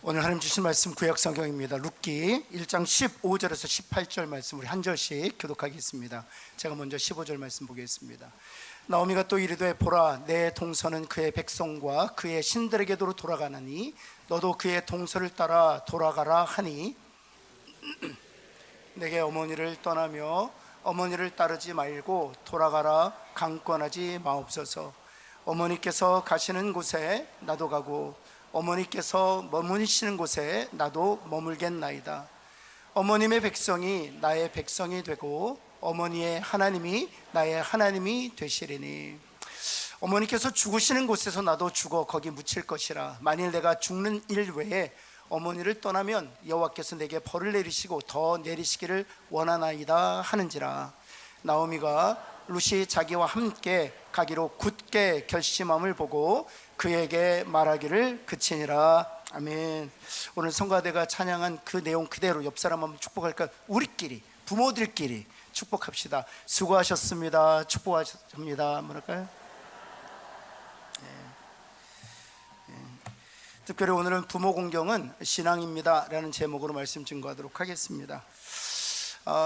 오늘 하나님 주신 말씀 구약 성경입니다. 룻기 1장 15절에서 18절 말씀 우리 한 절씩 교독하겠습니다. 제가 먼저 15절 말씀 보겠습니다. 나오미가 또 이르되 보라 내 동서는 그의 백성과 그의 신들에게로 돌아가나니 너도 그의 동서를 따라 돌아가라 하니 내게 어머니를 떠나며 어머니를 따르지 말고 돌아가라 강권하지 마옵소서. 어머니께서 가시는 곳에 나도 가고 어머니께서 머무시는 곳에 나도 머물겠나이다. 어머님의 백성이 나의 백성이 되고 어머니의 하나님이 나의 하나님이 되시리니 어머니께서 죽으시는 곳에서 나도 죽어 거기 묻힐 것이라. 만일 내가 죽는 일 외에 어머니를 떠나면 여호와께서 내게 벌을 내리시고 더 내리시기를 원하나이다 하는지라. 나오미가 룻이 자기와 함께 가기로 굳게 결심함을 보고 그에게 말하기를 그치니라. 아멘. 오늘 성가대가 찬양한 그 내용 그대로 옆 사람 한번 축복할까? 우리끼리 부모들끼리 축복합시다. 수고하셨습니다. 축복하십니다. 뭐랄까요? 특별히 오늘은 부모 공경은 신앙입니다 라는 제목으로 말씀 증거하도록 하겠습니다.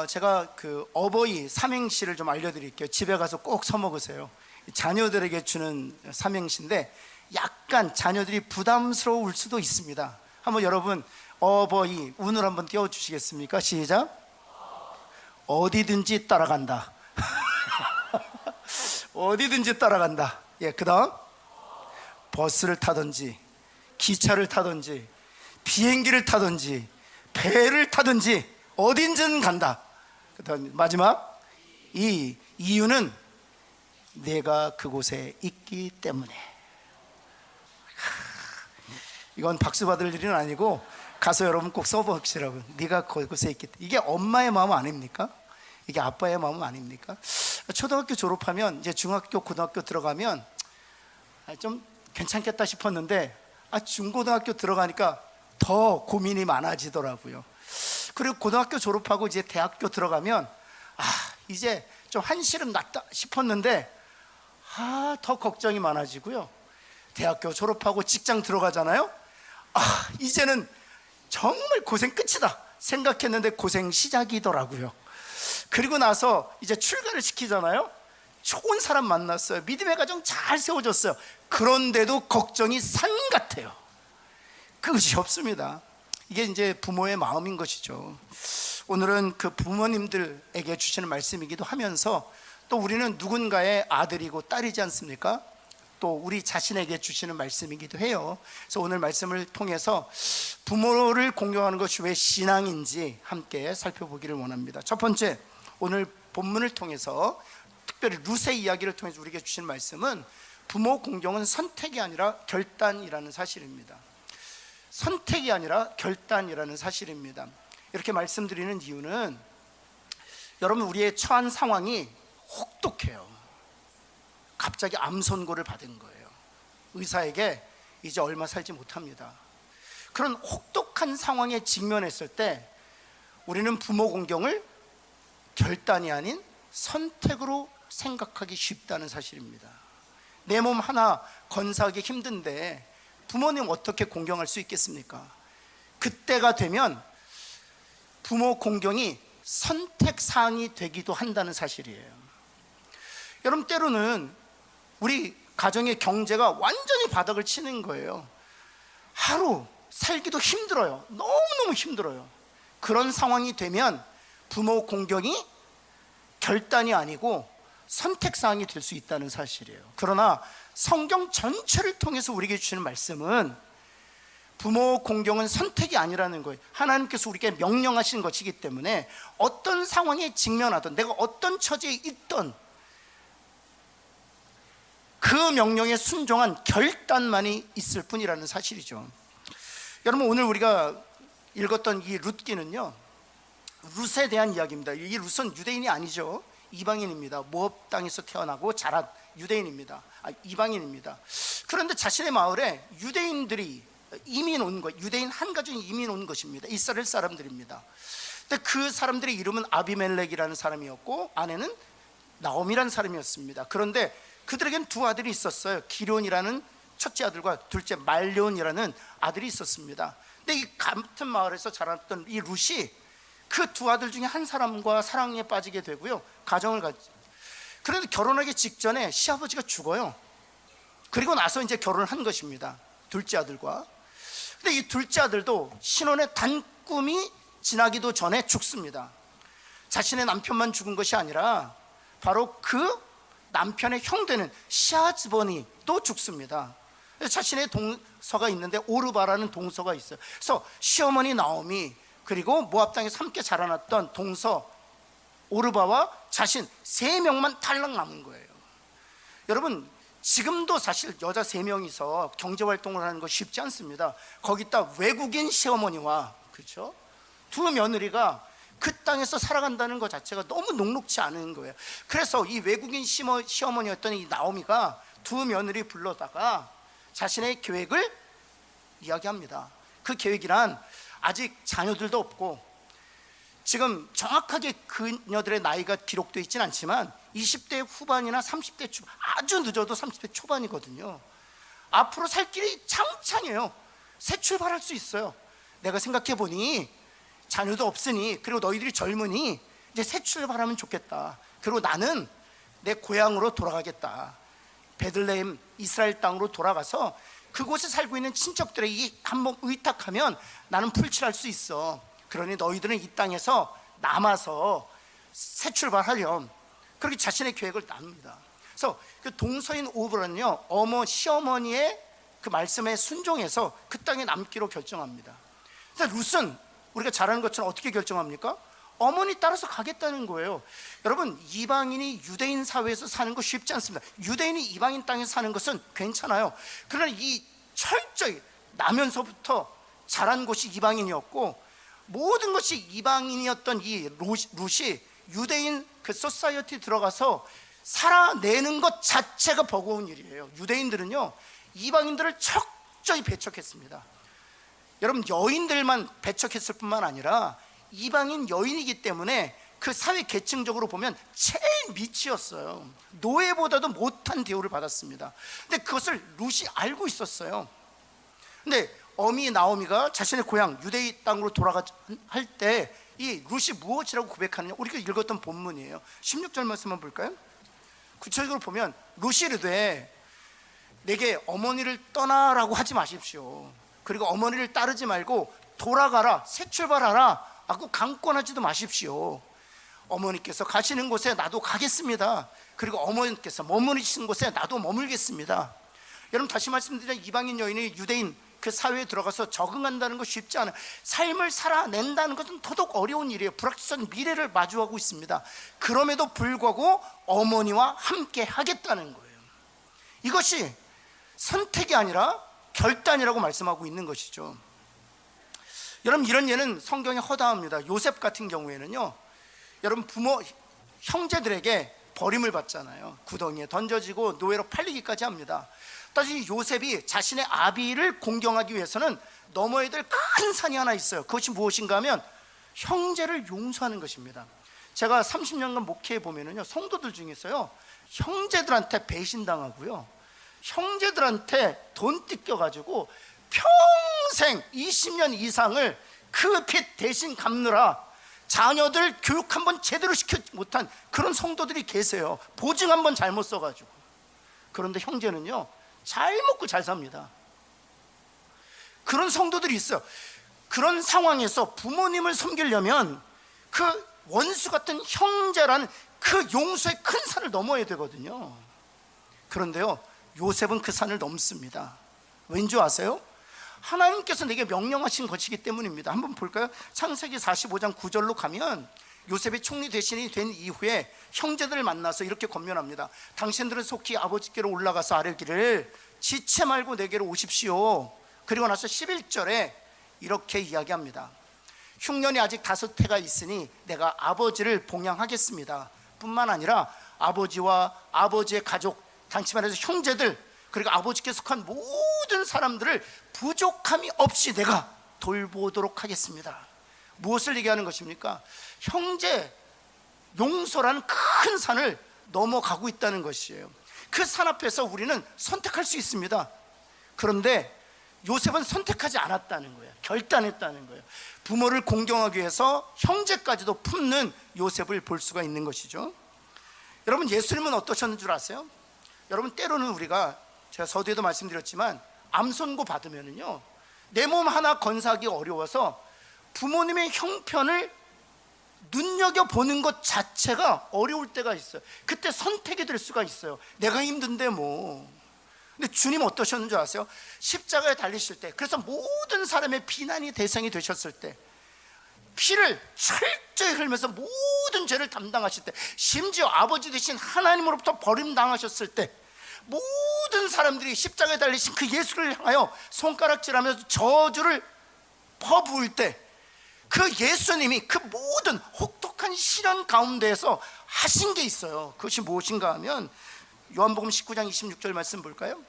제가 그 어버이 삼행시를 좀 알려드릴게요. 집에 가서 꼭 써먹으세요. 자녀들에게 주는 삼행시인데 약간 자녀들이 부담스러울 수도 있습니다. 한번 여러분 어버이 운을 한번 띄워주시겠습니까? 시작. 어디든지 따라간다. 어디든지 따라간다. 예, 그 다음 버스를 타든지 기차를 타든지 비행기를 타든지 배를 타든지 어딘든 간다. 그다음 마지막 이 이유는 내가 그곳에 있기 때문에. 이건 박수 받을 일은 아니고 가서 여러분 꼭 써보시라고. 네가 그곳에 있기 때문에. 이게 엄마의 마음 아닙니까? 이게 아빠의 마음 아닙니까? 초등학교 졸업하면 이제 중학교 고등학교 들어가면 좀 괜찮겠다 싶었는데 중고등학교 들어가니까 더 고민이 많아지더라고요. 그리고 고등학교 졸업하고 이제 대학교 들어가면 이제 좀 한시름 났다 싶었는데 더 걱정이 많아지고요. 대학교 졸업하고 직장 들어가잖아요. 이제는 정말 고생 끝이다 생각했는데 고생 시작이더라고요. 그리고 나서 이제 출가를 시키잖아요. 좋은 사람 만났어요. 믿음의 가정 잘 세워졌어요. 그런데도 걱정이 산 같아요. 끝이 없습니다. 이게 이제 부모의 마음인 것이죠. 오늘은 그 부모님들에게 주시는 말씀이기도 하면서 또 우리는 누군가의 아들이고 딸이지 않습니까? 또 우리 자신에게 주시는 말씀이기도 해요. 그래서 오늘 말씀을 통해서 부모를 공경하는 것이 왜 신앙인지 함께 살펴보기를 원합니다. 첫 번째, 오늘 본문을 통해서 특별히 룻의 이야기를 통해서 우리에게 주신 말씀은 부모 공경은 선택이 아니라 결단이라는 사실입니다. 선택이 아니라 결단이라는 사실입니다. 이렇게 말씀드리는 이유는 여러분 우리의 처한 상황이 혹독해요. 갑자기 암 선고를 받은 거예요. 의사에게 이제 얼마 살지 못합니다. 그런 혹독한 상황에 직면했을 때 우리는 부모 공경을 결단이 아닌 선택으로 생각하기 쉽다는 사실입니다. 내 몸 하나 건사하기 힘든데 부모님 어떻게 공경할 수 있겠습니까? 그때가 되면 부모 공경이 선택사항이 되기도 한다는 사실이에요. 여러분 때로는 우리 가정의 경제가 완전히 바닥을 치는 거예요. 하루 살기도 힘들어요. 너무너무 힘들어요. 그런 상황이 되면 부모 공경이 결단이 아니고 선택사항이 될 수 있다는 사실이에요. 그러나 성경 전체를 통해서 우리에게 주시는 말씀은 부모 공경은 선택이 아니라는 거예요. 하나님께서 우리에게 명령하신 것이기 때문에 어떤 상황에 직면하든 내가 어떤 처지에 있든 그 명령에 순종한 결단만이 있을 뿐이라는 사실이죠. 여러분 오늘 우리가 읽었던 이 룻기는요, 룻에 대한 이야기입니다. 이 룻은 유대인이 아니죠. 이방인입니다. 모압 땅에서 태어나고 자란 유대인입니다. 이방인입니다. 그런데 자신의 마을에 유대인들이 이민 온 것, 유대인 한 가족이 이민 온 것입니다. 이스라엘 사람들입니다. 근데 그 사람들의 이름은 아비멜렉이라는 사람이었고 아내는 나오미라는 사람이었습니다. 그런데 그들에겐 두 아들이 있었어요. 기론이라는 첫째 아들과 둘째 말레온이라는 아들이 있었습니다. 근데 이 같은 마을에서 자랐던 이 룻이 그 두 아들 중에 한 사람과 사랑에 빠지게 되고요, 가정을 갖죠. 그런데 결혼하기 직전에 시아버지가 죽어요. 그리고 나서 이제 결혼을 한 것입니다, 둘째 아들과. 근데 이 둘째 아들도 신혼의 단꿈이 지나기도 전에 죽습니다. 자신의 남편만 죽은 것이 아니라 바로 그 남편의 형 되는 시아즈번이 또 죽습니다. 자신의 동서가 있는데 오르바라는 동서가 있어요. 그래서 시어머니 나오미, 그리고 모압 땅에서 함께 자라났던 동서 오르바와 자신 3명만 탈락 남은 거예요. 여러분, 지금도 사실 여자 3명이서 경제활동을 하는 거 쉽지 않습니다. 거기다 외국인 시어머니와, 그렇죠? 두 며느리가 그 땅에서 살아간다는 것 자체가 너무 녹록지 않은 거예요. 그래서 이 외국인 시어머니였던 이 나오미가 두 며느리 불러다가 자신의 계획을 이야기합니다. 그 계획이란, 아직 자녀들도 없고 지금 정확하게 그녀들의 나이가 기록되어 있지는 않지만 20대 후반이나 30대 초반, 아주 늦어도 30대 초반이거든요. 앞으로 살 길이 창창해요. 새 출발할 수 있어요. 내가 생각해 보니 자녀도 없으니, 그리고 너희들이 젊으니 이제 새 출발하면 좋겠다. 그리고 나는 내 고향으로 돌아가겠다. 베들레헴 이스라엘 땅으로 돌아가서 그곳에 살고 있는 친척들에게 한번 의탁하면 나는 풀칠할 수 있어. 그러니 너희들은 이 땅에서 남아서 새 출발하렴. 그렇게 자신의 계획을 나눕니다. 그래서 그 동서인 오브라는요, 시어머니의 그 말씀에 순종해서 그 땅에 남기로 결정합니다. 그래서 룻은 우리가 잘 아는 것처럼 어떻게 결정합니까? 어머니 따라서 가겠다는 거예요. 여러분, 이방인이 유대인 사회에서 사는 거 쉽지 않습니다. 유대인이 이방인 땅에서 사는 것은 괜찮아요. 그러나 이 철저히 나면서부터 자란 곳이 이방인이었고, 모든 것이 이방인이었던 이 룻이 유대인 그 소사이어티 들어가서 살아내는 것 자체가 버거운 일이에요. 유대인들은요, 이방인들을 철저히 배척했습니다. 여러분, 여인들만 배척했을 뿐만 아니라 이방인 여인이기 때문에 그 사회 계층적으로 보면 제일 밑이었어요. 노예보다도 못한 대우를 받았습니다. 근데 그것을 룻이 알고 있었어요. 근데 어미 나오미가 자신의 고향 유대 땅으로 돌아갈 때 이 룻이 무엇이라고 고백하느냐, 우리가 읽었던 본문이에요. 16절 말씀만 볼까요? 구체적으로 보면 룻이 이르되 내게 어머니를 떠나라고 하지 마십시오. 그리고 어머니를 따르지 말고 돌아가라, 새 출발하라 하고 강권하지도 마십시오. 어머니께서 가시는 곳에 나도 가겠습니다. 그리고 어머니께서 머무르시는 곳에 나도 머물겠습니다. 여러분, 다시 말씀드리면 이방인 여인이 유대인 그 사회에 들어가서 적응한다는 거 쉽지 않아요. 삶을 살아낸다는 것은 더더욱 어려운 일이에요. 불확실한 미래를 마주하고 있습니다. 그럼에도 불구하고 어머니와 함께 하겠다는 거예요. 이것이 선택이 아니라 결단이라고 말씀하고 있는 것이죠. 여러분, 이런 예는 성경에 허다합니다. 요셉 같은 경우에는요, 여러분, 부모 형제들에게 버림을 받잖아요. 구덩이에 던져지고 노예로 팔리기까지 합니다. 다시 요셉이 자신의 아비를 공경하기 위해서는 넘어야 될 큰 산이 하나 있어요. 그것이 무엇인가 하면 형제를 용서하는 것입니다. 제가 30년간 목회해 보면은요, 성도들 중에서요, 형제들한테 배신당하고요, 형제들한테 돈 뜯겨가지고 평생 20년 이상을 그 빚 대신 갚느라 자녀들 교육 한번 제대로 시키지 못한 그런 성도들이 계세요. 보증 한번 잘못 써가지고. 그런데 형제는요, 잘 먹고 잘 삽니다. 그런 성도들이 있어요. 그런 상황에서 부모님을 섬기려면 그 원수 같은 형제라는 그 용서의 큰 산을 넘어야 되거든요. 그런데요, 요셉은 그 산을 넘습니다. 왠지 아세요? 하나님께서 내게 명령하신 것이기 때문입니다. 한번 볼까요? 창세기 45장 9절로 가면 요셉이 총리 대신이 된 이후에 형제들을 만나서 이렇게 권면합니다. 당신들은 속히 아버지께로 올라가서 아뢰기를 지체 말고 내게로 오십시오. 그리고 나서 11절에 이렇게 이야기합니다. 흉년이 아직 5해가 있으니 내가 아버지를 봉양하겠습니다. 뿐만 아니라 아버지와 아버지의 가족, 당시 말해서 형제들, 그리고 아버지께 속한 모든 사람들을 부족함이 없이 내가 돌보도록 하겠습니다. 무엇을 얘기하는 것입니까? 형제 용서라는 큰 산을 넘어가고 있다는 것이에요. 그 산 앞에서 우리는 선택할 수 있습니다. 그런데 요셉은 선택하지 않았다는 거예요. 결단했다는 거예요. 부모를 공경하기 위해서 형제까지도 품는 요셉을 볼 수가 있는 것이죠. 여러분, 예수님은 어떠셨는 줄 아세요? 여러분, 때로는 우리가, 제가 서두에도 말씀드렸지만 암 선고 받으면은요, 내 몸 하나 건사하기 어려워서 부모님의 형편을 눈여겨보는 것 자체가 어려울 때가 있어요. 그때 선택이 될 수가 있어요. 내가 힘든데 뭐. 근데 주님 어떠셨는 줄 아세요? 십자가에 달리실 때, 그래서 모든 사람의 비난이 대상이 되셨을 때, 피를 철저히 흘면서 모든 죄를 담당하실 때, 심지어 아버지 되신 하나님으로부터 버림당하셨을 때, 모든 사람들이 십자가에 달리신 그 예수를 향하여 손가락질하면서 저주를 퍼부을 때, 그 예수님이 그 모든 혹독한 시련 가운데에서 하신 게 있어요. 그것이 무엇인가 하면 요한복음 19장 26절 말씀 볼까요?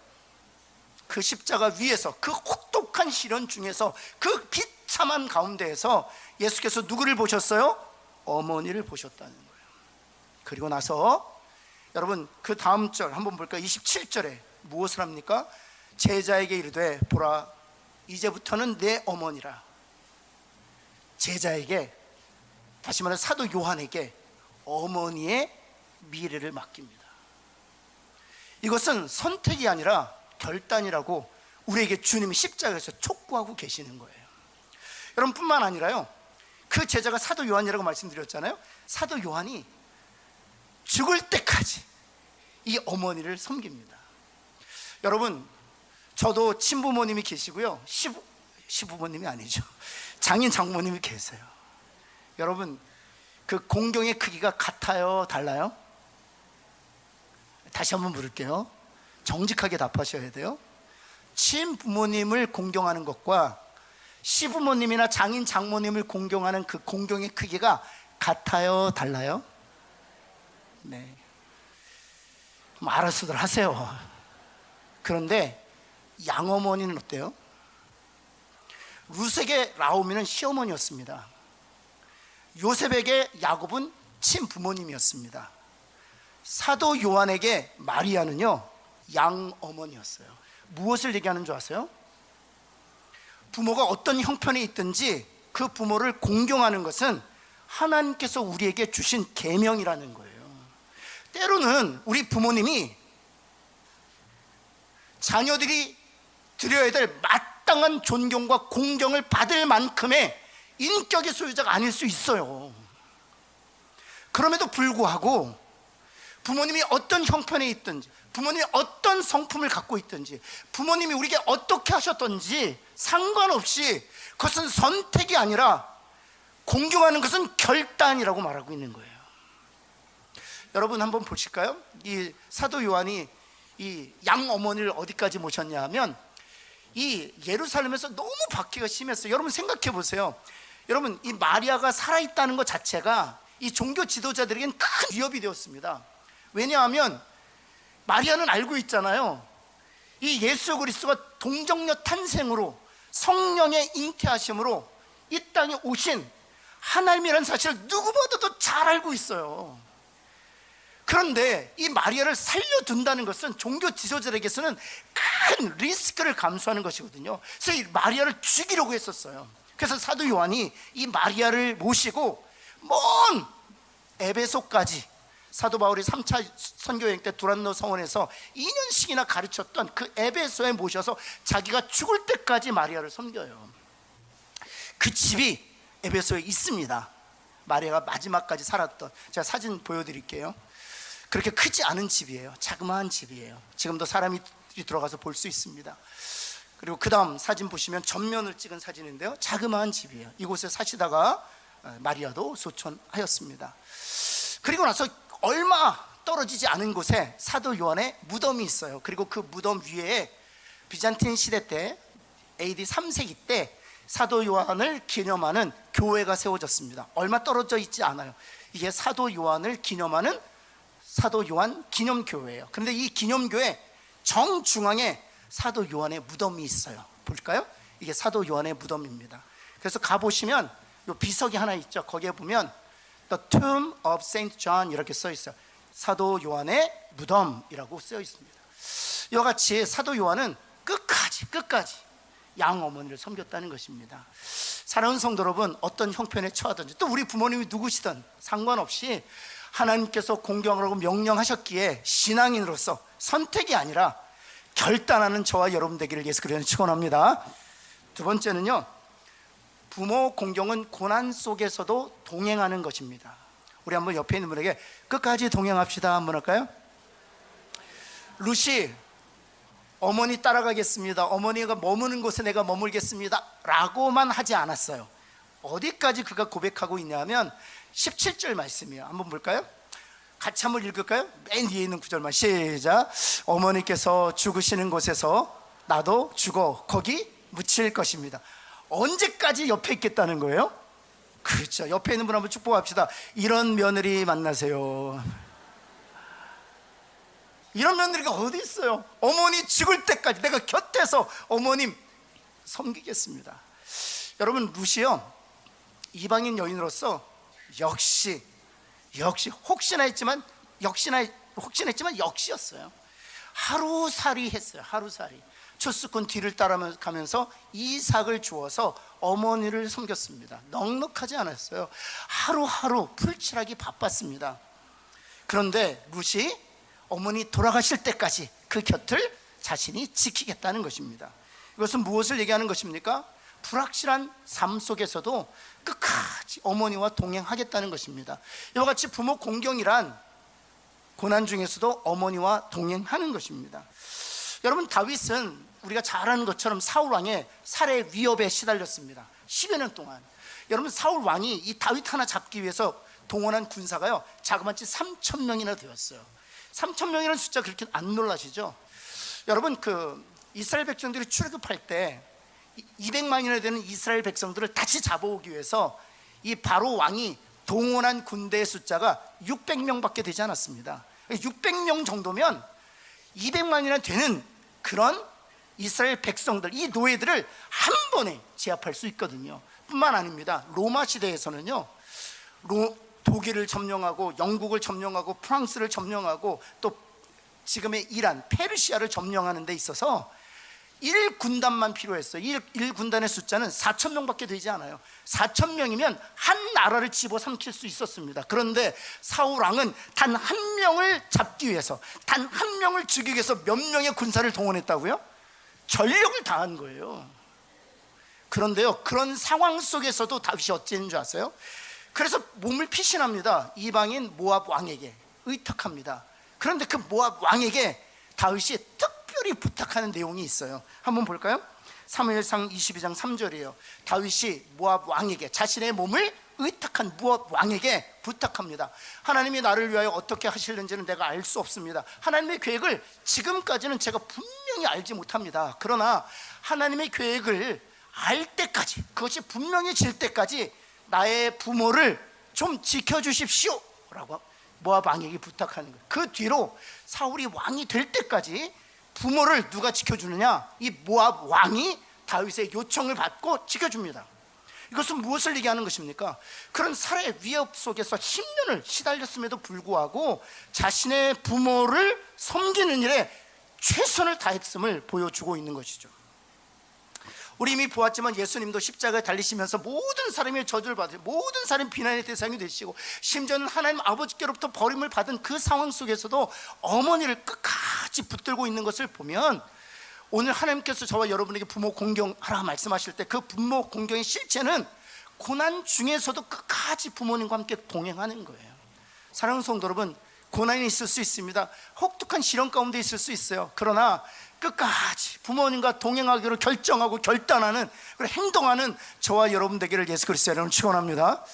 그 십자가 위에서, 그 혹독한 시련 중에서, 그 비참한 가운데에서 예수께서 누구를 보셨어요? 어머니를 보셨다는 거예요. 그리고 나서 여러분, 그 다음 절 한번 볼까요? 27절에 무엇을 합니까? 제자에게 이르되 보라, 이제부터는 내 어머니라. 제자에게, 다시 말해 사도 요한에게 어머니의 미래를 맡깁니다. 이것은 선택이 아니라 결단이라고 우리에게 주님이 십자가에서 촉구하고 계시는 거예요. 여러분, 뿐만 아니라요, 그 제자가 사도 요한이라고 말씀드렸잖아요. 사도 요한이 죽을 때까지 이 어머니를 섬깁니다. 여러분, 저도 친부모님이 계시고요, 시부모님이 아니죠, 장인 장모님이 계세요. 여러분, 그 공경의 크기가 같아요, 달라요? 다시 한번 물을게요. 정직하게 답하셔야 돼요. 친부모님을 공경하는 것과 시부모님이나 장인 장모님을 공경하는 그 공경의 크기가 같아요, 달라요? 네, 알아서들 하세요. 그런데 양어머니는 어때요? 루색의 라오미는 시어머니였습니다. 요셉에게 야곱은 친부모님이었습니다. 사도 요한에게 마리아는요, 양어머니였어요. 무엇을 얘기하는 줄 아세요? 부모가 어떤 형편에 있든지 그 부모를 공경하는 것은 하나님께서 우리에게 주신 계명이라는 거예요. 때로는 우리 부모님이 자녀들이 드려야 될 마땅한 존경과 공경을 받을 만큼의 인격의 소유자가 아닐 수 있어요. 그럼에도 불구하고 부모님이 어떤 형편에 있든지, 부모님이 어떤 성품을 갖고 있든지, 부모님이 우리에게 어떻게 하셨든지 상관없이 그것은 선택이 아니라 공경하는 것은 결단이라고 말하고 있는 거예요. 여러분, 한번 보실까요? 이 사도 요한이 이 양어머니를 어디까지 모셨냐 하면, 이 예루살렘에서 너무 박해가 심했어요. 여러분 생각해 보세요. 여러분, 이 마리아가 살아있다는 것 자체가 이 종교 지도자들에겐 큰 위협이 되었습니다. 왜냐하면 마리아는 알고 있잖아요. 이 예수 그리스도가 동정녀 탄생으로, 성령의 잉태하심으로 이 땅에 오신 하나님이라는 사실을 누구보다도 잘 알고 있어요. 그런데 이 마리아를 살려둔다는 것은 종교 지도자에게서는 큰 리스크를 감수하는 것이거든요. 그래서 이 마리아를 죽이려고 했었어요. 그래서 사도 요한이 이 마리아를 모시고 먼 에베소까지, 사도 바울이 3차 선교여행 때 두란노 성원에서 2년씩이나 가르쳤던 그 에베소에 모셔서 자기가 죽을 때까지 마리아를 섬겨요. 그 집이 에베소에 있습니다. 마리아가 마지막까지 살았던, 제가 사진 보여드릴게요. 그렇게 크지 않은 집이에요. 자그마한 집이에요. 지금도 사람이 들어가서 볼 수 있습니다. 그리고 그 다음 사진 보시면 전면을 찍은 사진인데요, 자그마한 집이에요. 이곳에 사시다가 마리아도 소천하였습니다. 그리고 나서 얼마 떨어지지 않은 곳에 사도 요한의 무덤이 있어요. 그리고 그 무덤 위에 비잔틴 시대 때 AD 3세기 때 사도 요한을 기념하는 교회가 세워졌습니다. 얼마 떨어져 있지 않아요. 이게 사도 요한을 기념하는 사도 요한 기념교회예요. 그런데 이 기념교회 정중앙에 사도 요한의 무덤이 있어요. 볼까요? 이게 사도 요한의 무덤입니다. 그래서 가보시면 요 비석이 하나 있죠. 거기에 보면 The Tomb of Saint John 이렇게 써 있어요. 사도 요한의 무덤이라고 써 있습니다. 이와 같이 사도 요한은 끝까지 양어머니를 섬겼다는 것입니다. 사랑하는 성도 여러분, 어떤 형편에 처하든지 또 우리 부모님이 누구시든 상관없이 하나님께서 공경하라고 명령하셨기에 신앙인으로서 선택이 아니라 결단하는 저와 여러분 되기를 예수 그리스도로 축원합니다. 두 번째는요, 부모 공경은 고난 속에서도 동행하는 것입니다. 우리 한번 옆에 있는 분에게 끝까지 동행합시다 한번 할까요? 루시, 어머니 따라가겠습니다, 어머니가 머무는 곳에 내가 머물겠습니다 라고만 하지 않았어요. 어디까지 그가 고백하고 있냐면 17절 말씀이에요. 한번 볼까요? 같이 한번 읽을까요? 맨 뒤에 있는 구절만 시작. 어머니께서 죽으시는 곳에서 나도 죽어 거기 묻힐 것입니다. 언제까지 옆에 있겠다는 거예요? 그렇죠. 옆에 있는 분 한번 축복합시다. 이런 며느리 만나세요. 이런 며느리가 어디 있어요? 어머니 죽을 때까지 내가 곁에서 어머님 섬기겠습니다. 여러분, 루시요, 이방인 여인으로서 역시 혹시나 했지만 역시였어요. 하루살이 했어요. 하루살이. 추수꾼 뒤를 따라가면서 이삭을 주어서 어머니를 섬겼습니다. 넉넉하지 않았어요. 하루하루 풀칠하기 바빴습니다. 그런데 루시, 어머니 돌아가실 때까지 그 곁을 자신이 지키겠다는 것입니다. 이것은 무엇을 얘기하는 것입니까? 불확실한 삶 속에서도 끝까지 어머니와 동행하겠다는 것입니다. 이와 같이 부모 공경이란 고난 중에서도 어머니와 동행하는 것입니다. 여러분, 다윗은 우리가 잘 아는 것처럼 사울 왕의 살해 위협에 시달렸습니다. 10여 년 동안. 여러분, 사울 왕이 이 다윗 하나 잡기 위해서 동원한 군사가요, 자그마치 3,000명이나 되었어요. 3,000명이라는 숫자 그렇게 안 놀라시죠? 여러분, 이스라엘 백성들이 출애굽할 때 200만이나 되는 이스라엘 백성들을 다시 잡아오기 위해서 이 바로 왕이 동원한 군대의 숫자가 600명밖에 되지 않았습니다. 600명 정도면 200만이나 되는 그런 이스라엘 백성들, 이 노예들을 한 번에 제압할 수 있거든요. 뿐만 아닙니다. 로마 시대에서는요, 독일을 점령하고 영국을 점령하고 프랑스를 점령하고 또 지금의 이란, 페르시아를 점령하는 데 있어서 1군단만 필요했어요. 1군단의 숫자는 4,000명밖에 되지 않아요. 4,000명이면 한 나라를 집어삼킬 수 있었습니다. 그런데 사울 왕은 단 한 명을 잡기 위해서, 단 한 명을 죽이기 위해서 몇 명의 군사를 동원했다고요? 전력을 다한 거예요. 그런데요, 그런 상황 속에서도 다윗이 어찌했는 줄 아세요? 그래서 몸을 피신합니다. 이방인 모압 왕에게 의탁합니다. 그런데 그 모압 왕에게 다윗이 특별히 부탁하는 내용이 있어요. 한번 볼까요? 사무엘상 22장 3절이에요. 다윗이 모압 왕에게, 자신의 몸을 의탁한 모압 왕에게 부탁합니다. 하나님이 나를 위하여 어떻게 하실는지는 내가 알 수 없습니다. 하나님의 계획을 지금까지는 제가 분명히 알지 못합니다. 그러나 하나님의 계획을 알 때까지, 그것이 분명해질 때까지 나의 부모를 좀 지켜주십시오 라고 모압 왕에게 부탁하는 거예요. 그 뒤로 사울이 왕이 될 때까지 부모를 누가 지켜주느냐? 이 모압 왕이 다윗의 요청을 받고 지켜줍니다. 이것은 무엇을 얘기하는 것입니까? 그런 살해 위협 속에서 10년을 시달렸음에도 불구하고 자신의 부모를 섬기는 일에 최선을 다했음을 보여주고 있는 것이죠. 우리 이미 보았지만 예수님도 십자가에 달리시면서 모든 사람의 저주를 받으시고 모든 사람의 비난의 대상이 되시고 심지어는 하나님 아버지께로부터 버림을 받은 그 상황 속에서도 어머니를 끝까지 붙들고 있는 것을 보면, 오늘 하나님께서 저와 여러분에게 부모 공경하라 말씀하실 때 그 부모 공경의 실체는 고난 중에서도 끝까지 부모님과 함께 동행하는 거예요. 사랑하는 성도 여러분, 고난이 있을 수 있습니다. 혹독한 시련 가운데 있을 수 있어요. 그러나 끝까지 부모님과 동행하기로 결정하고 결단하는, 그리고 행동하는 저와 여러분 되기를 예수 그리스도의 이름으로 축원합니다.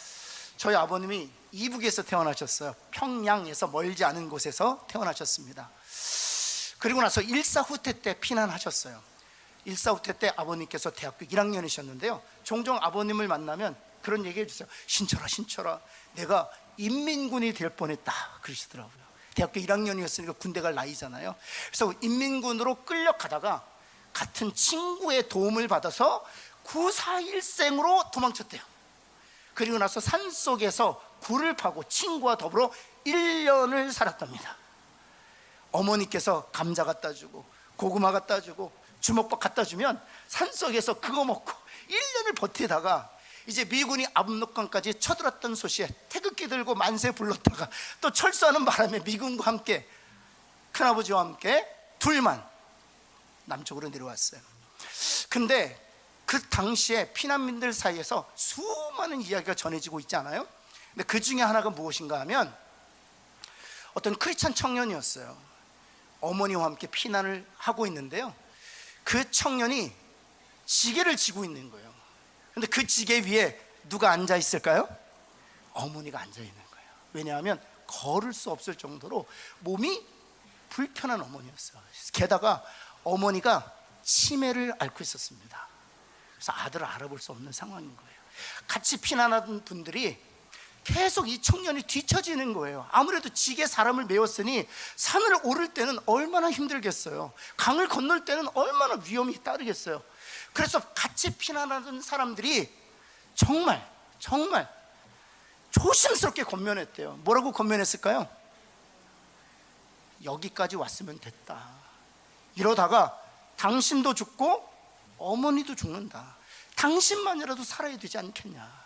저희 아버님이 이북에서 태어나셨어요. 평양에서 멀지 않은 곳에서 태어나셨습니다. 그리고 나서 일사후퇴 때 피난하셨어요. 일사후퇴 때 아버님께서 대학교 1학년이셨는데요 종종 아버님을 만나면 그런 얘기 해주세요. 신철아 내가 인민군이 될 뻔했다 그러시더라고요. 대학교 1학년이었으니까 군대 갈 나이잖아요. 그래서 인민군으로 끌려가다가 같은 친구의 도움을 받아서 941생으로 도망쳤대요. 그리고 나서 산속에서 굴을 파고 친구와 더불어 1년을 살았답니다. 어머니께서 감자 갖다 주고 고구마 갖다 주고 주먹밥 갖다 주면 산속에서 그거 먹고 1년을 버티다가 이제 미군이 압록강까지 쳐들었던 소시에 태극기 들고 만세 불렀다가 또 철수하는 바람에 미군과 함께 큰아버지와 함께 둘만 남쪽으로 내려왔어요. 근데 그 당시에 피난민들 사이에서 수많은 이야기가 전해지고 있지 않아요? 근데 그 중에 하나가 무엇인가 하면 어떤 크리스찬 청년이었어요. 어머니와 함께 피난을 하고 있는데요, 그 청년이 지게를 지고 있는 거예요. 근데 그 지게 위에 누가 앉아 있을까요? 어머니가 앉아 있는 거예요. 왜냐하면 걸을 수 없을 정도로 몸이 불편한 어머니였어요. 게다가 어머니가 치매를 앓고 있었습니다. 그래서 아들을 알아볼 수 없는 상황인 거예요. 같이 피난하던 분들이 계속 이 청년이 뒤처지는 거예요. 아무래도 지게 사람을 메웠으니 산을 오를 때는 얼마나 힘들겠어요. 강을 건널 때는 얼마나 위험이 따르겠어요. 그래서 같이 피난하던 사람들이 정말 조심스럽게 권면했대요. 뭐라고 권면했을까요? 여기까지 왔으면 됐다. 이러다가 당신도 죽고 어머니도 죽는다. 당신만이라도 살아야 되지 않겠냐.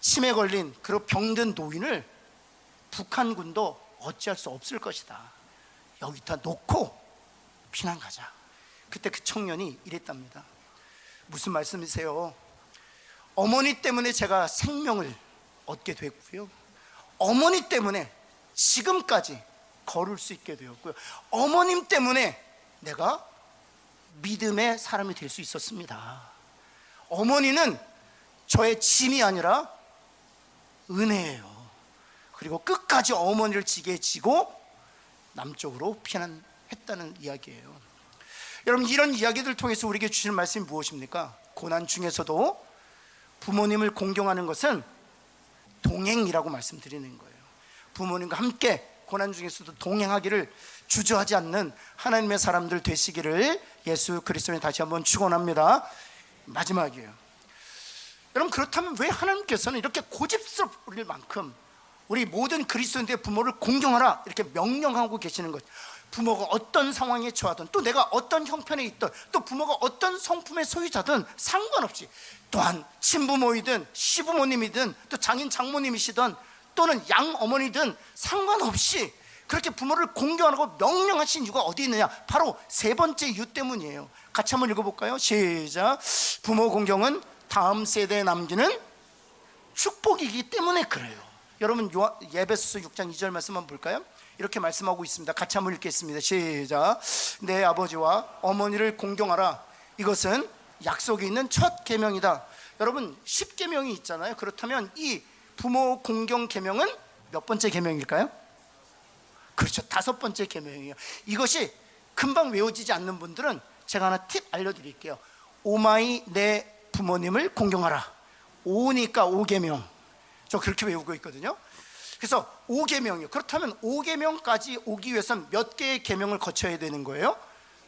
치매 걸린 그런 병든 노인을 북한군도 어찌할 수 없을 것이다. 여기다 놓고 피난 가자. 그때 그 청년이 이랬답니다. 무슨 말씀이세요? 어머니 때문에 제가 생명을 얻게 됐고요, 어머니 때문에 지금까지 걸을 수 있게 되었고요, 어머님 때문에 내가 믿음의 사람이 될 수 있었습니다. 어머니는 저의 짐이 아니라 은혜예요. 그리고 끝까지 어머니를 지게 지고 남쪽으로 피난했다는 이야기예요. 여러분, 이런 이야기들을 통해서 우리에게 주시는 말씀이 무엇입니까? 고난 중에서도 부모님을 공경하는 것은 동행이라고 말씀드리는 거예요. 부모님과 함께 고난 중에서도 동행하기를 주저하지 않는 하나님의 사람들 되시기를 예수 그리스도에 다시 한번 축원합니다. 마지막이에요. 여러분, 그렇다면 왜 하나님께서는 이렇게 고집스러울 만큼 우리 모든 그리스도인들의 부모를 공경하라 이렇게 명령하고 계시는 것? 부모가 어떤 상황에 처하든, 또 내가 어떤 형편에 있든, 또 부모가 어떤 성품의 소유자든 상관없이, 또한 친부모이든 시부모님이든 또 장인 장모님이시든 또는 양어머니든 상관없이 그렇게 부모를 공경하고 명령하신 이유가 어디 있느냐? 바로 세 번째 이유 때문이에요. 같이 한번 읽어볼까요? 시작. 부모 공경은 다음 세대에 남기는 축복이기 때문에 그래요. 여러분, 에베소서 6장 2절 말씀 한번 볼까요? 이렇게 말씀하고 있습니다. 같이 한번 읽겠습니다. 시작. 내 아버지와 어머니를 공경하라. 이것은 약속이 있는 첫 계명이다. 여러분, 10계명이 있잖아요. 그렇다면 이 부모 공경 계명은 몇 번째 계명일까요? 그렇죠, 5번째 계명이에요. 이것이 금방 외워지지 않는 분들은 제가 하나 팁 알려드릴게요. 오마이 내 부모님을 공경하라. 5니까 5계명. 저 그렇게 외우고 있거든요. 그래서 5계명이요. 그렇다면 5계명까지 오기 위해서는 몇 개의 계명을 거쳐야 되는 거예요?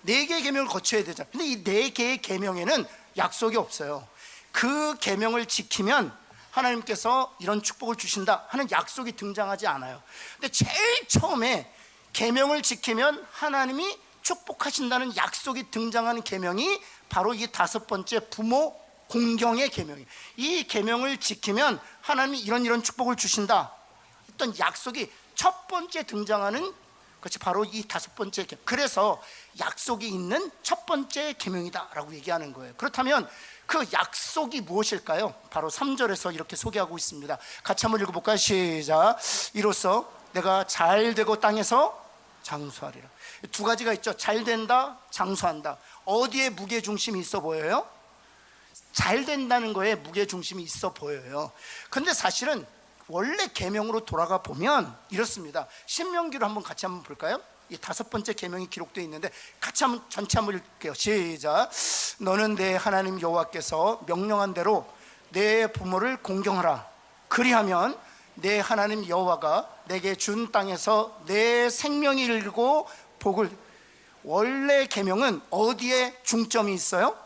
4개의 계명을 거쳐야 되잖아요. 근데 이 4개의 계명에는 약속이 없어요. 그 계명을 지키면 하나님께서 이런 축복을 주신다 하는 약속이 등장하지 않아요. 근데 제일 처음에 계명을 지키면 하나님이 축복하신다는 약속이 등장하는 계명이 바로 이 5번째 부모 공경의 계명이에요. 이 계명을 지키면 하나님이 이런 축복을 주신다 어떤 약속이 첫 번째 등장하는 것이 바로 이 5번째 계명. 그래서 약속이 있는 첫 번째 계명이다 라고 얘기하는 거예요. 그렇다면 그 약속이 무엇일까요? 바로 3절에서 이렇게 소개하고 있습니다. 같이 한번 읽어볼까요? 시작. 이로써 내가 잘되고 땅에서 장수하리라. 두 가지가 있죠. 잘된다, 장수한다. 어디에 무게중심이 있어 보여요? 잘된다는 거에 무게중심이 있어 보여요. 근데 사실은 원래 계명으로 돌아가 보면 이렇습니다. 신명기로 한번 같이 한번 볼까요? 이 5번째 계명이 기록되어 있는데 같이 한번 전체 한번 읽을게요. 시작. 너는 내 하나님 여호와께서 명령한 대로 내 부모를 공경하라. 그리하면 내 하나님 여호와가 내게 준 땅에서 내 생명이 일고 복을. 원래 계명은 어디에 중점이 있어요?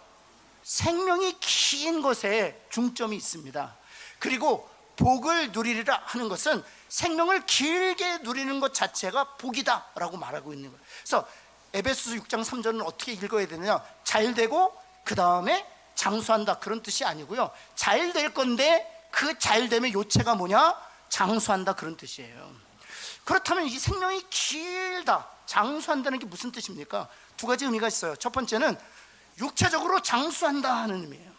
생명이 긴 것에 중점이 있습니다. 그리고 복을 누리리라 하는 것은 생명을 길게 누리는 것 자체가 복이다 라고 말하고 있는 거예요. 그래서 에베소서 6장 3절은 어떻게 읽어야 되느냐? 잘 되고 그 다음에 장수한다, 그런 뜻이 아니고요. 잘 될 건데 그 잘됨의 요체가 뭐냐? 장수한다, 그런 뜻이에요. 그렇다면 이 생명이 길다, 장수한다는 게 무슨 뜻입니까? 두 가지 의미가 있어요. 첫 번째는 육체적으로 장수한다 하는 의미예요.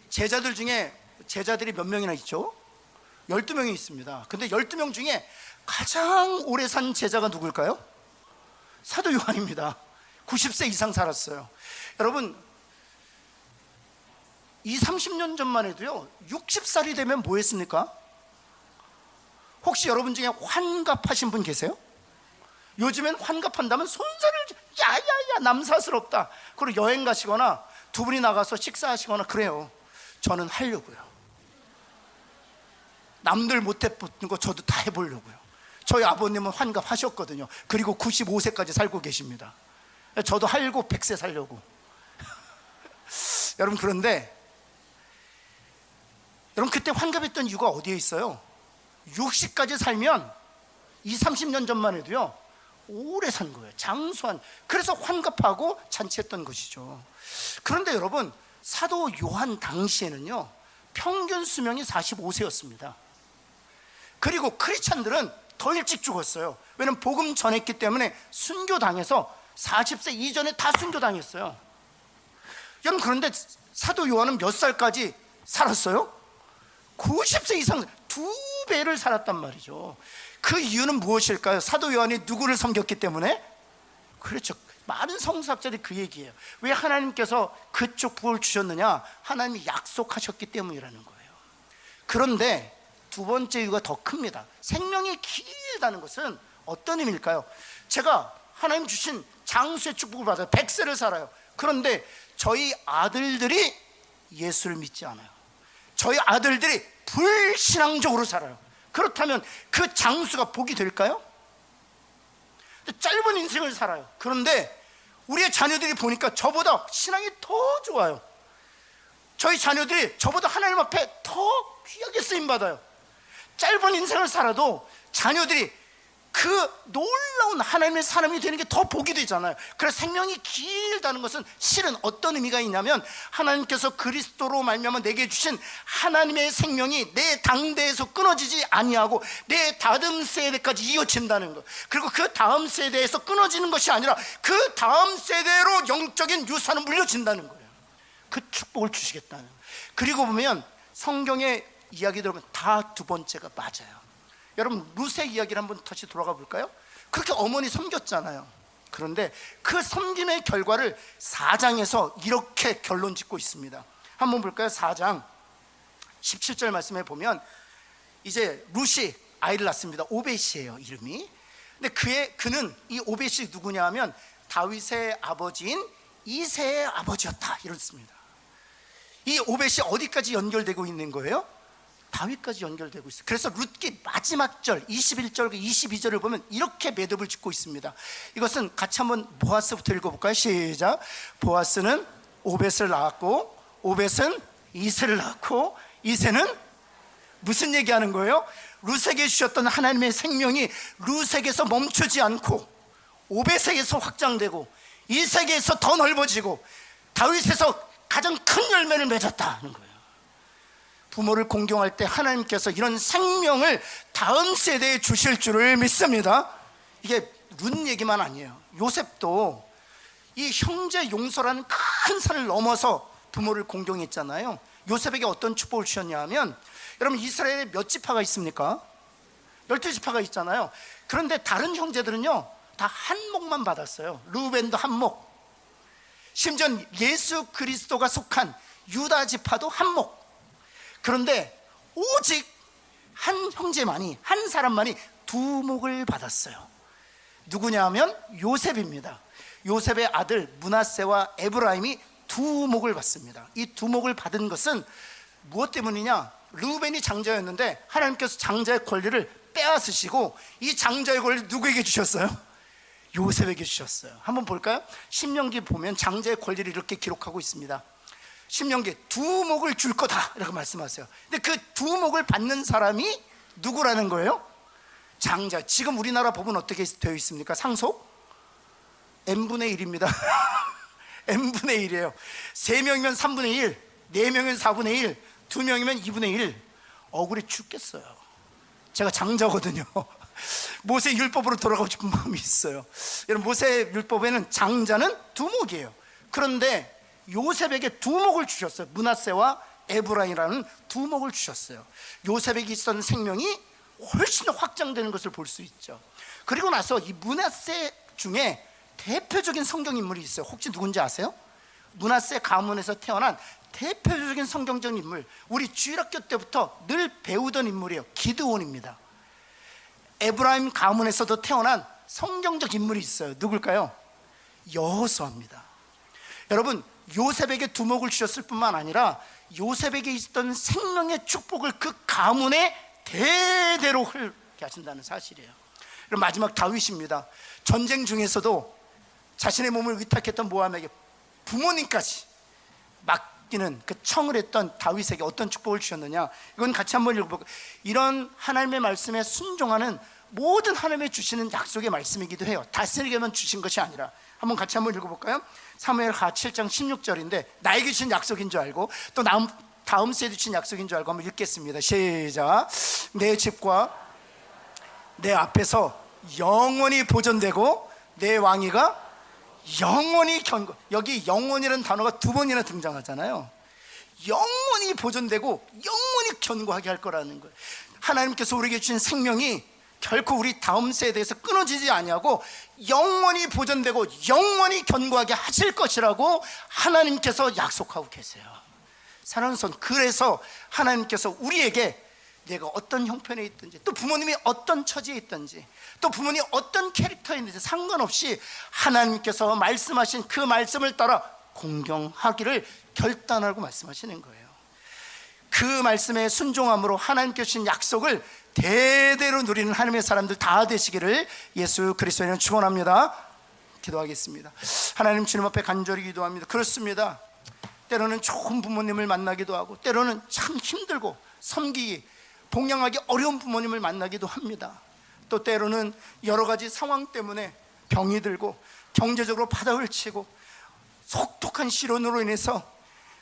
제자들 중에 제자들이 몇 명이나 있죠? 12명이 있습니다. 근데 12명 중에 가장 오래 산 제자가 누굴까요? 사도 요한입니다. 90세 이상 살았어요. 여러분, 30년 전만 해도요 60살이 되면 뭐 했습니까? 혹시 여러분 중에 환갑하신 분 계세요? 요즘엔 환갑한다면 손살을 야야야 남사스럽다, 그리고 여행 가시거나 두 분이 나가서 식사하시거나 그래요. 저는 하려고요. 남들 못 해보는 거 저도 다 해보려고요. 저희 아버님은 환갑하셨거든요. 그리고 95세까지 살고 계십니다. 저도 할고 100세 살려고. 여러분, 그런데 여러분, 그때 환갑했던 이유가 어디에 있어요? 60까지 살면 30년 전만 해도요 오래 산 거예요. 장수한. 그래서 환갑하고 잔치했던 것이죠. 그런데 여러분, 사도 요한 당시에는요 평균 수명이 45세였습니다. 그리고 크리스찬들은 더 일찍 죽었어요. 왜냐면 복음 전했기 때문에 순교당해서 40세 이전에 다 순교당했어요. 여러분, 그런데 사도 요한은 몇 살까지 살았어요? 90세 이상, 2배를 살았단 말이죠. 그 이유는 무엇일까요? 사도 요한이 누구를 섬겼기 때문에? 그렇죠. 많은 성서학자들이 그 얘기예요. 왜 하나님께서 그쪽 복을 주셨느냐? 하나님이 약속하셨기 때문이라는 거예요. 그런데 두 번째 이유가 더 큽니다. 생명이 길다는 것은 어떤 의미일까요? 제가 하나님 주신 장수의 축복을 받아요. 100세를 살아요. 그런데 저희 아들들이 예수를 믿지 않아요. 저희 아들들이 불신앙적으로 살아요. 그렇다면 그 장수가 복이 될까요? 짧은 인생을 살아요. 그런데 우리의 자녀들이 보니까 저보다 신앙이 더 좋아요. 저희 자녀들이 저보다 하나님 앞에 더 귀하게 쓰임받아요. 짧은 인생을 살아도 자녀들이 그 놀라운 하나님의 사람이 되는 게 더 복이 되잖아요. 그래서 생명이 길다는 것은 실은 어떤 의미가 있냐면, 하나님께서 그리스도로 말미암아 내게 주신 하나님의 생명이 내 당대에서 끊어지지 아니하고 내 다음 세대까지 이어진다는 것. 그리고 그 다음 세대에서 끊어지는 것이 아니라 그 다음 세대로 영적인 유산을 물려진다는 거예요. 그 축복을 주시겠다는 거예요. 그리고 보면 성경의 이야기 들어보면 다 두 번째가 맞아요. 여러분, 루세 이야기를 한번 다시 돌아가 볼까요? 그렇게 어머니 섬겼잖아요. 그런데 그 섬김의 결과를 4장에서 이렇게 결론 짓고 있습니다. 한번 볼까요? 4장 17절 말씀에 보면, 이제 룻이 아이를 낳습니다. 오벳이에요, 이름이. 근데 그는 이 오벳이 누구냐 하면 다윗의 아버지인 이새의 아버지였다, 이렇습니다. 이 오벳이 어디까지 연결되고 있는 거예요? 다윗까지 연결되고 있어요. 그래서 룻기 마지막 절 21절과 22절을 보면 이렇게 매듭을 짓고 있습니다. 이것은 같이 한번 보아스부터 읽어볼까요? 시작. 보아스는 오벳을 낳았고, 오벳은 이새를 낳고, 이새는 무슨 얘기하는 거예요? 룻에게 주셨던 하나님의 생명이 룻에게서 멈추지 않고 오벳에게서 확장되고 이새에게서 더 넓어지고 다윗에서 가장 큰 열매를 맺었다는 거예요. 부모를 공경할 때 하나님께서 이런 생명을 다음 세대에 주실 줄을 믿습니다. 이게 룻 얘기만 아니에요. 요셉도 이 형제 용서라는 큰 산을 넘어서 부모를 공경했잖아요. 요셉에게 어떤 축복을 주셨냐 하면, 여러분, 이스라엘에 몇 지파가 있습니까? 12지파가 있잖아요. 그런데 다른 형제들은요 다 한 목만 받았어요. 르우벤도 한 목, 심지어 예수 그리스도가 속한 유다 지파도 한 목. 그런데 오직 한 형제만이, 한 사람만이 두 목을 받았어요. 누구냐 하면 요셉입니다. 요셉의 아들 므낫세와 에브라임이 두 목을 받습니다. 이 두 목을 받은 것은 무엇 때문이냐? 르우벤이 장자였는데 하나님께서 장자의 권리를 빼앗으시고 이 장자의 권리를 누구에게 주셨어요? 요셉에게 주셨어요. 한번 볼까요? 신명기 보면 장자의 권리를 이렇게 기록하고 있습니다. 신명기 두 목을 줄 거다 이렇게 말씀하세요. 근데 그 두 목을 받는 사람이 누구라는 거예요? 장자. 지금 우리나라 법은 어떻게 되어 있습니까? 상속? n분의 1입니다. n분의 1이에요. 3명이면 3분의 1, 4명이면 4분의 1, 2명이면 2분의 1. 억울해 죽겠어요. 제가 장자거든요. 모세 율법으로 돌아가고 싶은 마음이 있어요. 여러분, 모세 율법에는 장자는 두목이에요. 그런데 요셉에게 두목을 주셨어요. 므낫세와 에브라임이라는 두목을 주셨어요. 요셉에게 있었던 생명이 훨씬 더 확장되는 것을 볼 수 있죠. 그리고 나서 이 므낫세 중에 대표적인 성경 인물이 있어요. 혹시 누군지 아세요? 므낫세 가문에서 태어난 대표적인 성경적 인물, 우리 주일학교 때부터 늘 배우던 인물이에요. 기드온입니다. 에브라임 가문에서도 태어난 성경적 인물이 있어요. 누굴까요? 여호수아입니다. 여러분, 요셉에게 두목을 주셨을 뿐만 아니라 요셉에게 있던 생명의 축복을 그 가문에 대대로 흘게 하신다는 사실이에요. 그럼 마지막 다윗입니다. 전쟁 중에서도 자신의 몸을 위탁했던 모함에게 부모님까지 맡기는 그 청을 했던 다윗에게 어떤 축복을 주셨느냐, 이건 같이 한번 읽어볼까요? 이런 하나님의 말씀에 순종하는 모든 하나님의 주시는 약속의 말씀이기도 해요. 다스리게만 주신 것이 아니라. 한번 같이 한번 읽어볼까요? 사무엘하 7장 16절인데 나에게 주신 약속인 줄 알고 또 다음 세대 주신 약속인 줄 알고 한번 읽겠습니다. 시작. 내 집과 내 앞에서 영원히 보존되고 내 왕위가 영원히 견고. 여기 영원이라는 단어가 두 번이나 등장하잖아요. 영원히 보존되고 영원히 견고하게 할 거라는 거예요. 하나님께서 우리에게 주신 생명이 결코 우리 다음 세대에서 끊어지지 아니하고 영원히 보존되고 영원히 견고하게 하실 것이라고 하나님께서 약속하고 계세요. 사랑하는 son, 그래서 하나님께서 우리에게 내가 어떤 형편에 있든지, 또 부모님이 어떤 처지에 있든지, 또 부모님이 어떤 캐릭터에 있는지 상관없이 하나님께서 말씀하신 그 말씀을 따라 공경하기를 결단하고 말씀하시는 거예요. 그 말씀에 순종함으로 하나님께 주신 약속을 대대로 누리는 하나님의 사람들 다 되시기를 예수 그리스도의 이름으로 축원합니다. 기도하겠습니다. 하나님, 주님 앞에 간절히 기도합니다. 그렇습니다. 때로는 좋은 부모님을 만나기도 하고, 때로는 참 힘들고 섬기기, 봉양하기 어려운 부모님을 만나기도 합니다. 또 때로는 여러 가지 상황 때문에 병이 들고 경제적으로 바닥을 치고 속독한 시련으로 인해서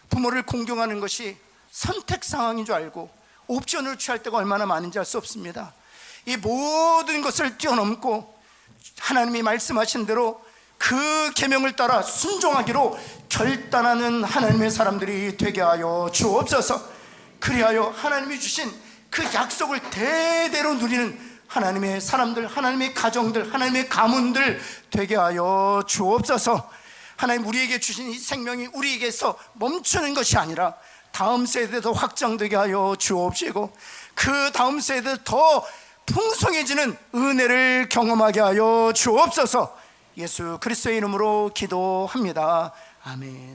부모를 공경하는 것이 선택 상황인 줄 알고 옵션을 취할 때가 얼마나 많은지 알 수 없습니다. 이 모든 것을 뛰어넘고 하나님이 말씀하신 대로 그 계명을 따라 순종하기로 결단하는 하나님의 사람들이 되게 하여 주옵소서. 그리하여 하나님이 주신 그 약속을 대대로 누리는 하나님의 사람들, 하나님의 가정들, 하나님의 가문들 되게 하여 주옵소서. 하나님, 우리에게 주신 이 생명이 우리에게서 멈추는 것이 아니라 다음 세대도 확장되게 하여 주옵시고, 그 다음 세대 더 풍성해지는 은혜를 경험하게 하여 주옵소서. 예수 그리스도의 이름으로 기도합니다. 아멘.